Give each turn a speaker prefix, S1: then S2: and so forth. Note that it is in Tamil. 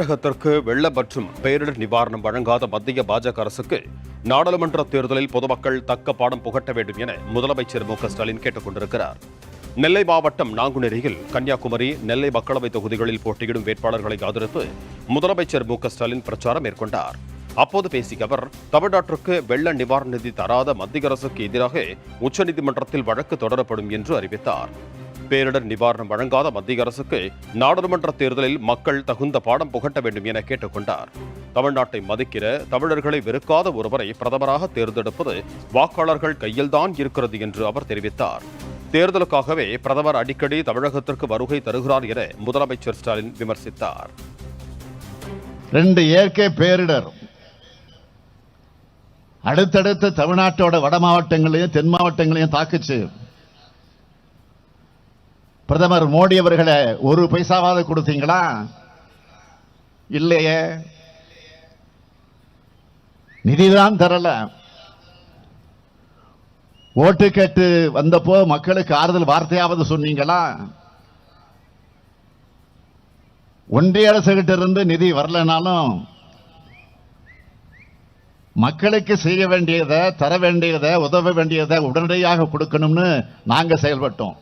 S1: தமிழகத்திற்கு வெள்ள மற்றும் பேரிடர் நிவாரணம் வழங்காத மத்திய பாஜக அரசுக்கு நாடாளுமன்ற தேர்தலில் பொதுமக்கள் தக்க பாடம் புகட்ட வேண்டும் என முதலமைச்சர் மு.க.ஸ்டாலின் கேட்டுக் கொண்டிருக்கிறார். நெல்லை மாவட்டம் நாங்குநேரியில் கன்னியாகுமரி, நெல்லை மக்களவைத் தொகுதிகளில் போட்டியிடும் வேட்பாளர்களை ஆதரித்து முதலமைச்சர் மு.க.ஸ்டாலின் பிரச்சாரம் மேற்கொண்டார். அப்போது பேசிய அவர், தமிழ்நாட்டிற்கு வெள்ள நிவாரண நிதி தராத மத்திய அரசுக்கு எதிராக உச்சநீதிமன்றத்தில் வழக்கு தொடரப்படும் என்று அறிவித்தார். பேரிடர் நிவாரணம் வழங்காத மத்திய அரசுக்கு நாடாளுமன்ற தேர்தலில் மக்கள் தகுந்த பாடம் புகட்ட வேண்டும் என கேட்டுக் கொண்டார். தமிழ்நாட்டை மதிக்கிற, தமிழர்களை வெறுக்காத ஒருவரை பிரதமராக தேர்ந்தெடுப்பது வாக்காளர்கள் கையில்தான் இருக்கிறது என்று அவர் தெரிவித்தார். தேர்தலுக்காகவே பிரதமர் அடிக்கடி தமிழகத்திற்கு வருகை தருகிறார் என முதலமைச்சர் ஸ்டாலின் விமர்சித்தார்.
S2: 2 இயற்கை பேரிடர் அடுத்தடுத்து தமிழ்நாட்டோட வட மாவட்டங்களையும் தென் மாவட்டங்களையும் தாக்குச்சு. பிரதமர் மோடி அவர்களை ஒரு பைசாவாவது கொடுத்தீங்களா? இல்லையே, நிதிதான் தரல. ஓட்டு கேட்டு வந்தப்போ மக்களுக்கு ஆறுதல் வார்த்தையாவது சொன்னீங்களா? ஒன்றிய அரசு கிட்ட இருந்து நிதி வரலனாலும் மக்களுக்கு செய்ய வேண்டியதை, தர வேண்டியதை, உதவ வேண்டியதை உடனடியாக கொடுக்கணும்னு நாங்க செயல்பட்டோம்.